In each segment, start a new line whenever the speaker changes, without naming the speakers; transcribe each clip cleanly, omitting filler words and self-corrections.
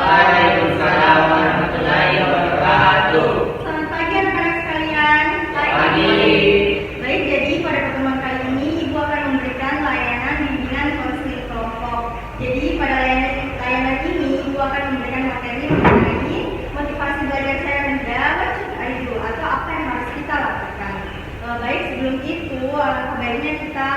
Waalaikumsalam warahmatullahi wabarakatuh.
Selamat pagi anak-anak sekalian.
Pagi.
Baik, jadi pada pertemuan kali ini Ibu akan memberikan layanan bimbingan konseling kelompok. Jadi pada layanan ini Ibu akan memberikan materi mengenai motivasi belajar saya rendah, what should I do, atau apa yang harus kita lakukan. Baik, sebelum itu alangkah baiknya kita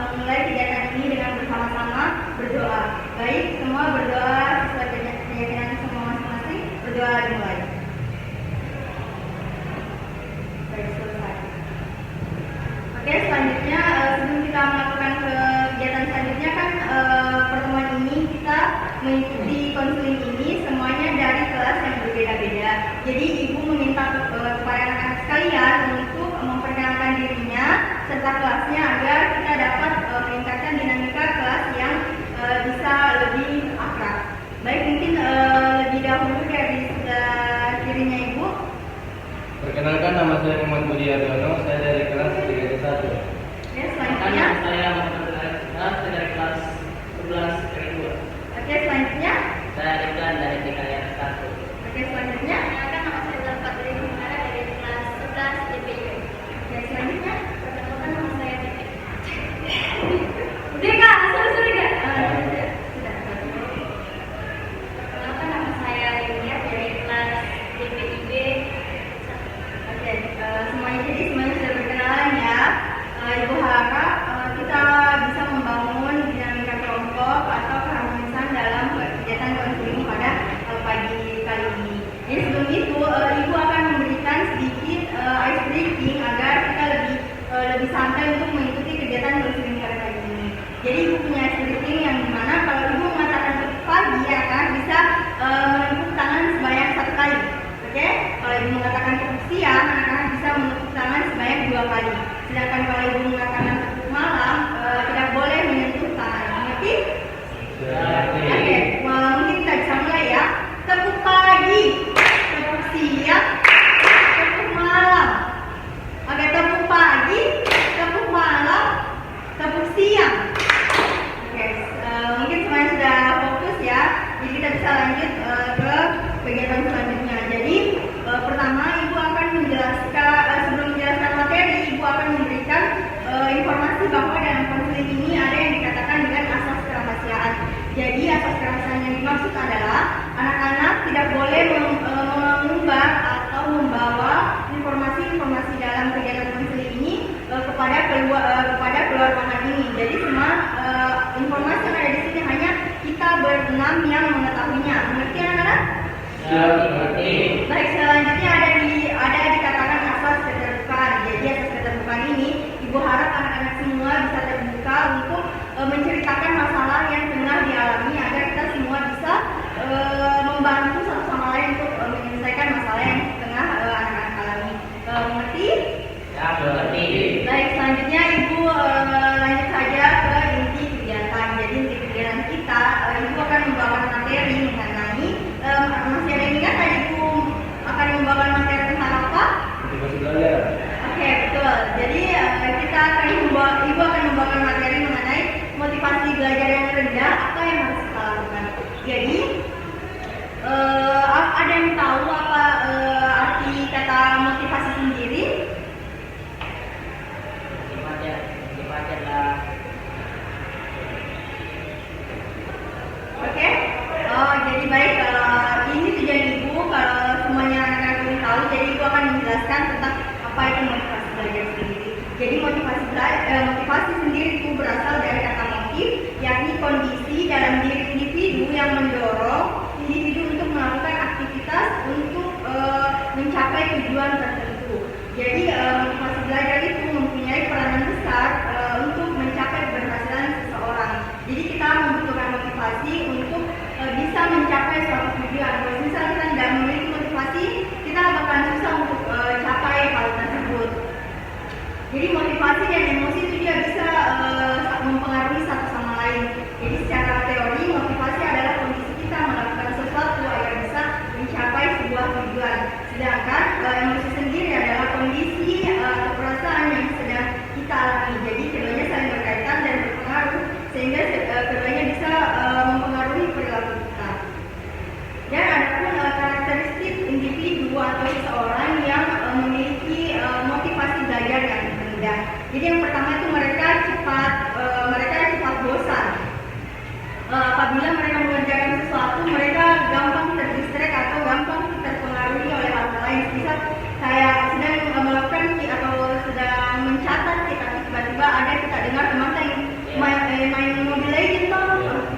memulai kegiatan ini dengan bersama-sama berdoa. Baik, semua berdoa sesuai keyakinan semua masing-masing. Berdoa dimulai. Baik, selesai. Oke, selanjutnya sebelum kita melakukan kegiatan selanjutnya kan pertemuan ini kita mengikuti konseling ini semuanya dari kelas yang berbeda-beda. Jadi Ibu meminta kepada anak-anak sekalian untuk memperkenalkan dirinya serta kelasnya agar kita dapat meningkatkan dinamika kelas yang bisa lebih akrab. Baik, mungkin lebih dahulu dari dirinya Ibu.
Perkenalkan, nama saya Muhammad Budi Ardono, saya dari kelas 3D1.
Ya, selanjutnya.
Saya Muhammad Rizal dari kelas 11 kedua.
Oke, selanjutnya.
Saya Ridwan dari TKR 1.
Oke, selanjutnya.
Perkenalkan, nama saya Zulfat dari Semarang dari kelas 11 DPIP.
Oke, selanjutnya.
Perkenalkan, nama saya Tete.
Udah Kak, sorry Kak. Sudah.
Perkenalkan, nama saya Yulia dari kelas DPIB.
Oke, semuanya sudah berkenalan ya. Ibu harap kita bisa membangun dinamika kelompok atau keharmonisan dalam kegiatan konseling pada pagi kali ini. Jadi sebelum itu Ibu akan memberikan sedikit ice breaking agar kita lebih santai untuk mengikuti kegiatan konseling pada kali ini. Jadi Ibu punya ice breaking yang dimana kalau Ibu mengatakan pagi akan bisa menepuk tangan sebanyak 1 kali. Oke, kalau Ibu mengatakan tepuk siang, anak-anak bisa menepuk tangan sebanyak 2 kali. Sedangkan kalau Ibu mengatakan tepuk malam, tidak boleh menyentuh tangan. Mengerti? Oke, mungkin kita bisa mulai ya. Tepuk pagi, tepuk siang, tepuk malam. Oke, tepuk pagi, tepuk malam, tepuk siang. Oke, mungkin semuanya sudah fokus ya. Jadi kita bisa lanjut ke kegiatan selanjutnya. Jadi pertama Ibu akan menjelaskan, sebelum menjelaskan materi, Ibu akan memberikan informasi bahwa dalam konseling ini ada yang dikatakan dengan asas kerahasiaan. Jadi asas kerahasiaan yang dimaksud adalah anak-anak tidak boleh mengumbar atau membawa informasi-informasi dalam kegiatan konseling ini kepada keluar ruangan ini. Jadi semua informasi yang ada di sini hanya kita berenam yang mengetahuinya. Mengerti anak-anak? Baik, selanjutnya ada dikatakan asas keterbukaan. Jadi asas keterbukaan ini Ibu harap anak-anak semua bisa terbuka untuk menceritakan masalah yang tengah dialami agar kita semua bisa membantu satu sama lain untuk menyelesaikan masalah yang tengah anak-anak alami. Mengerti?
Ya, mengerti.
Baik, selanjutnya Ibu lanjut saja ke inti kegiatan. Jadi inti kegiatan kita, Ibu akan membawakan materi mengenai masih ada yang ingat tadi Ibu akan membawakan materi tentang apa?
Motivasi belajar.
Oke, betul. Jadi Ibu akan membawakan materi mengenai motivasi belajar yang rendah, apa yang harus kita lakukan. Jadi ada yang tahu apa arti kata motivasi sendiri?
Motivasi adalah
Oke. Oh, jadi baik. Ini tujuan Ibu. Kalau semuanya anak-anak belum tahu, jadi Ibu akan menjelaskan tentang apa itu motivasi belajar sendiri. Jadi motivasi sendiri itu berasal dari kata motif, yakni kondisi dalam diri individu yang mendorong individu untuk melakukan aktivitas untuk mencapai tujuan tertentu. Jadi motivasi belajar itu mempunyai peranan besar untuk mencapai keberhasilan seseorang. Jadi kita membutuhkan motivasi untuk bisa mencapai suatu tujuan. Kalau misalnya kita tidak memiliki motivasi, kita bakalan susah untuk capai hal tersebut. Jadi motivasi dan emosi itu juga bisa mempengaruhi satu sama lain. Jadi secara teori motivasi adalah kondisi kita melakukan sesuatu agar bisa mencapai sebuah tujuan. Sedangkan emosi sendiri adalah kondisi atau perasaan yang sedang kita alami. Jadi keduanya saling berkaitan dan berpengaruh sehingga keduanya bisa mempengaruhi perilaku kita. Ya, jadi yang pertama itu mereka cepat bosan. Apabila mereka mengerjakan sesuatu, mereka gampang terdistract atau gampang terpengaruhi oleh hal lain. Misal kayak sedang melakukan atau sedang mencatat kita, tiba-tiba ada kita dengar teman yang main Mobile Legends tuh,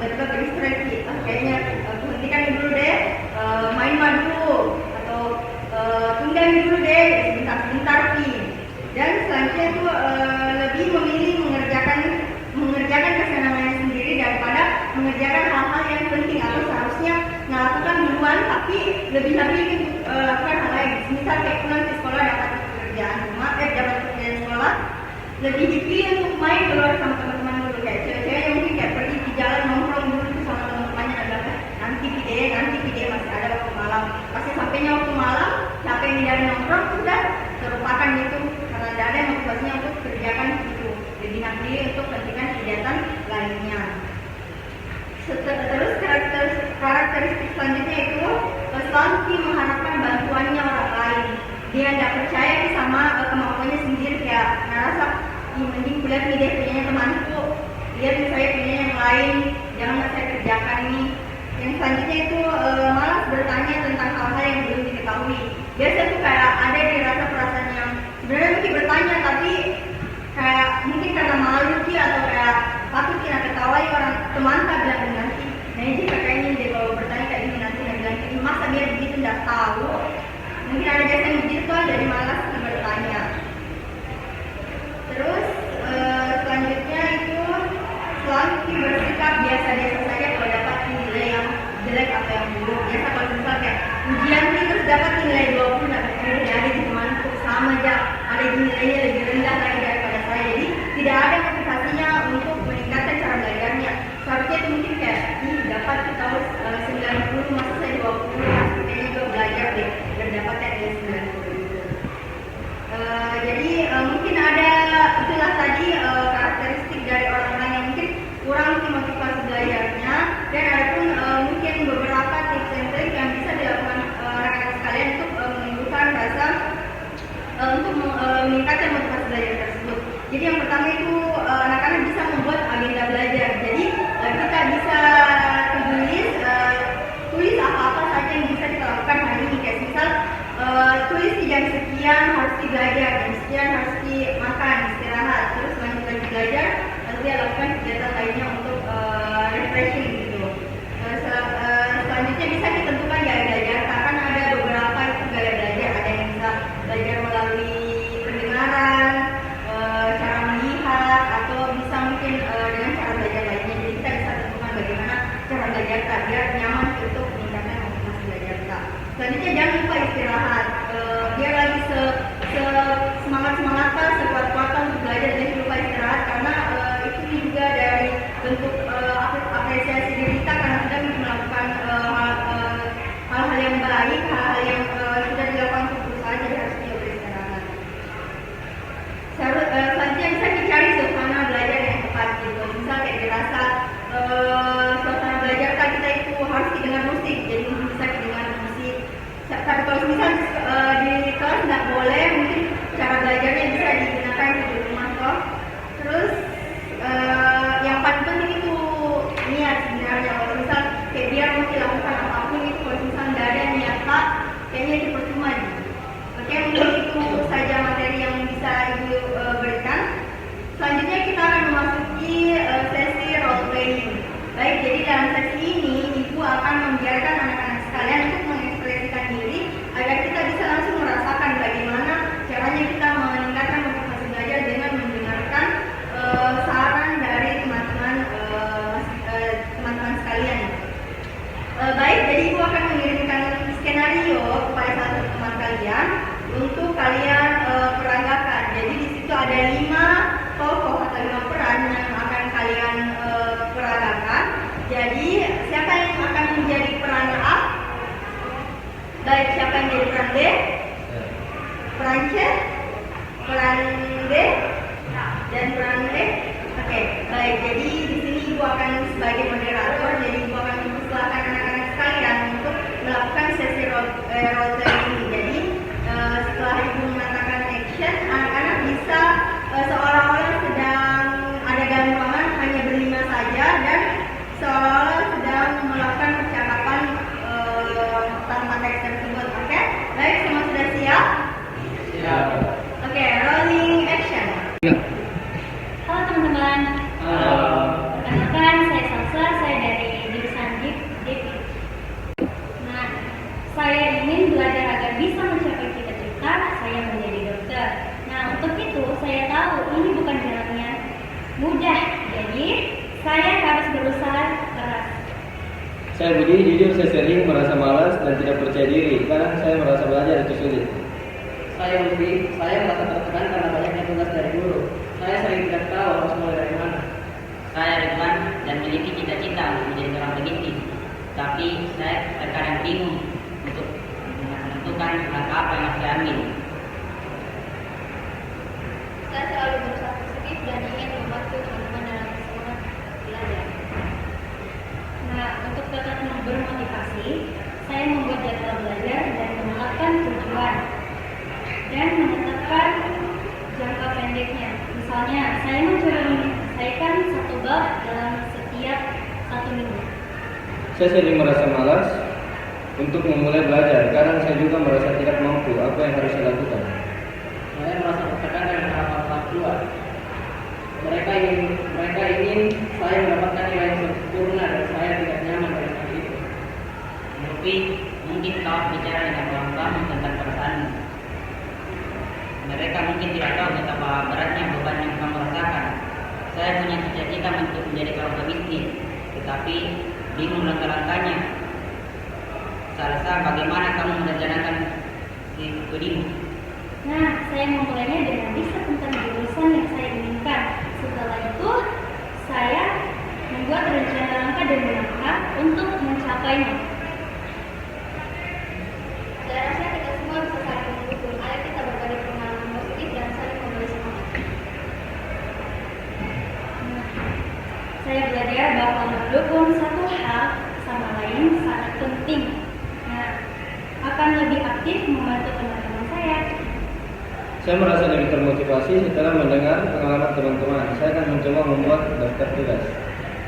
tiba-tiba terdistract. Kayaknya hentikan dulu deh, main dulu atau tunda dulu deh, sebentar-sebentar sih. Dan selanjutnya itu lebih memilih mengerjakan kesenangannya sendiri daripada mengerjakan hal-hal yang penting atau seharusnya melakukan duluan tapi lebih-lebih lakukan hal lain. Misal kayak pulang ke sekolah dapat pekerjaan sekolah, lebih dipilih untuk main keluar sama teman-teman dulu, kayak cewek-cewek yang mungkin kayak pergi di jalan nongkrong dulu sama teman-temannya, adalah nanti video masih ada waktu malam. Pasti sampainya waktu malam, capek nih dari nongkrong, sudah terlupakan itu karena tidak ada motivasinya untuk kerjakan itu. Lebih pilih untuk kepentingan kegiatan lainnya. Terus karakteristik selanjutnya itu selalu mengharapkan bantuannya orang lain. Dia tidak percaya sama kemampuannya sendiri, kayak ngerasa mending kuliah nih deh punya temanku, lihat saya punya yang lain, jangan saya kerjakan nih. Yang selanjutnya itu malas bertanya tentang hal-hal yang belum diketahui. Biasa tuh kayak ada dirasa perasaan yang sebenarnya mungkin bertanya tapi kayak mungkin karena malu sih atau kayak takut kita ketawai orang teman tak bilang nanti. Nah ini kayaknya deh kalau bertanya kayak gini nanti bilang ini masa dia begitu nggak tahu. Mungkin ada biasa yang begitu jadi malas bertanya. Terus selanjutnya itu selalu bersikap biasa-biasa saja kalau dapat nilai yang jelek atau yang buruk. Biasa kalau misal kayak ujian nih terus dapat nilai 20, dapat ada di temanku sama aja, ada nilainya lebih rendah lagi daripada saya. Jadi tidak ada motivasinya untuk meningkatkan cara belajarnya. Seharusnya itu mungkin kayak dapat kita 90, masa saya 20, kayaknya juga belajar deh biar dapat nilai 90. Jadi mungkin ada itulah tadi karakteristik dari orang-orang yang mungkin kurang motivasi belajarnya, dan ada pun mungkin beberapa tips and trik yang bisa dilakukan rekan-rekan sekalian untuk menimbulkan rasa untuk meningkatkan motivasi belajar tersebut. Jadi yang pertama itu anak-anak bisa membuat agenda belajar. Jadi kita bisa tulis apa-apa saja yang bisa kita lakukan hari ini. Kayak misal tulis di jam sekian harus belajar, jam sekian harus makan, istirahat, terus lanjut lagi belajar, lalu dia lakukan kegiatan lainnya untuk refreshing gitu. Selanjutnya bisa ditentukan gaya belajar, karena ada beberapa itu gaya belajar, ada yang bisa belajar melalui pendengaran, cara melihat, atau bisa mungkin dengan cara belajar lainnya. Jadi kita bisa tentukan bagaimana cara belajar kita biar nyaman untuk meningkatkan motivasi belajar kita. Selanjutnya jangan lupa istirahat. Dia lagi semangat-semangatnya, sekuat-kuatnya untuk belajar, dan lupa istirahat karena itu juga dari bentuk apresiasi diri kita karena sudah melakukan hal-hal yang baik, hal-hal yang sudah dilakukan untuk berusaha, jadi harus dia beristirahat. Selanjutnya bisa dicari suasana belajar yang tepat gitu. Misal kayak dirasa suasana belajar kita itu harus didengar musik, jadi bisa didengar musik. Tapi kalau misal di kelas nggak boleh, mungkin cara belajarnya bisa digunakan di rumah toh. Terus yang paling penting itu niat sebenarnya. Kalau misal kayak biar mau dilakukan apapun itu, kalau misal nggak ada niat tak, kayaknya itu percuma. Oke, mungkin itu saja materi yang bisa ibu berikan. Selanjutnya kita akan memasuki sesi role playing. Baik, jadi dalam sesi ini ibu akan membiarkan anak-anak sekalian untuk mengekspresikan diri agar kita bisa langsung merasakan bagaimana caranya kita meningkatkan motivasi belajar dengan mendengarkan saran dari teman-teman sekalian. Baik, jadi ibu akan mengirimkan skenario kepada satu teman kalian untuk kalian peragakan. Jadi di situ ada 5 tokoh atau 5 peran yang akan kalian peragakan. Jadi siapa yang akan menjadi peran A? Baik, siapa yang jadi peran B? Peran C? Peran D? Dan peran E? Oke, baik. Jadi di sini ibu akan sebagai moderator. Jadi ibu akan mempersilahkan anak-anak sekalian untuk melakukan sesi role play ini. Jadi setelah ibu mengatakan action, anak-anak bisa saya ingin belajar agar bisa mencapai cita-cita saya menjadi dokter. Nah, untuk itu saya tahu ini bukan jalannya mudah, jadi saya harus berusaha keras.
Saya Budi, jujur saya sering merasa malas dan tidak percaya diri karena saya merasa belajar itu sulit.
Saya Lutfi, saya merasa tertekan karena banyaknya tugas dari guru. Saya sering tidak tahu harus mulai dari mana.
Saya Ridwan dan memiliki cita-cita untuk menjadi seorang peneliti. Tapi saya terkadang bingung untuk menentukan langkah apa yang harus saya ambil.
Saya selalu berusaha positif dan ingin membantu teman-teman dalam semangat belajar.
Nah, untuk tetap bermotivasi, saya membuat jadwal belajar dan menetapkan tujuan dan menetapkan jangka pendeknya. Misalnya, saya mencoba menyelesaikan satu bab dalam setiap 1 minggu.
Saya sering merasa malas untuk memulai belajar karena saya juga merasa tidak mampu apa yang harus saya lakukan.
Saya merasa tertekan dengan harapan orang tua. Mereka ingin saya mendapatkan nilai yang sempurna dan saya tidak nyaman dengan hal itu.
Tapi mungkin kau bicara dengan orang tuamu tentang perasaanmu. Mereka mungkin tidak tahu betapa beratnya beban yang kamu rasakan. Saya punya cita-cita untuk menjadi seorang pebisnis, tetapi bingung langkah-langkahnya. Saya rasa bagaimana kamu merencanakan studimu?
Nah, saya memulainya dengan riset tentang jurusan yang saya inginkan. Setelah itu, saya membuat rencana langkah demi langkah untuk mencapainya.
Saya rasa kita semua bisa saling mendukung. Ayo kita berbagi pengalaman positif dan saling memberi semangat.
Nah, saya belajar bahwa mendukung satu hal sama lain sangat penting. Nah, akan lebih aktif membantu teman-teman saya.
Saya merasa lebih termotivasi setelah mendengar pengalaman teman-teman. Saya akan mencoba membuat daftar tugas.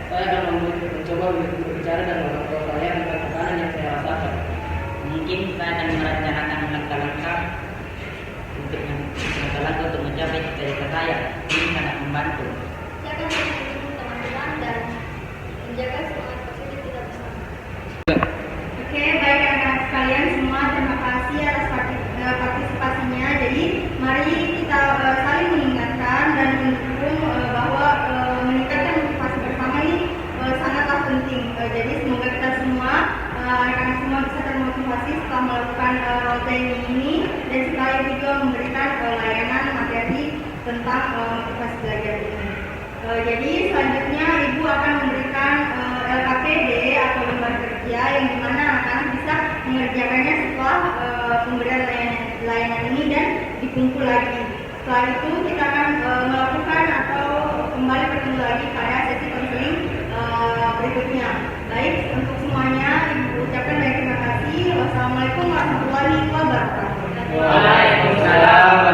Saya akan mencoba berbicara dengan orang tua saya tentang tekanan yang saya rasakan.
Mungkin saya akan merencanakan langkah-langkah untuk mencapai cita-cita saya. Ini sangat membantu.
Saya akan terus mendukung teman-teman dan menjaga semangat positif kita bersama.
Oke, baik anak-anak sekalian semua, terima kasih atas partisipasinya. Jadi, mari kita saling mengingatkan dan mendukung bahwa meningkatkan motivasi bersama ini sangatlah penting. Jadi, semoga kita semua, anak-anak semua bisa termotivasi setelah melakukan role training ini dan sekali juga memberikan layanan materi tentang motivasi belajar ini. Jadi, selanjutnya Ibu akan memberikan LKPD atau lembar kerja yang dimana anak-anak bisa mengerjakannya setelah pemberian layanan ini dan dikumpul lagi. Setelah itu kita akan melakukan atau kembali bertemu lagi pada sesi konseling berikutnya. Baik, untuk semuanya Ibu ucapkan banyak terima kasih. Wassalamualaikum warahmatullahi wabarakatuh.
Waalaikumsalam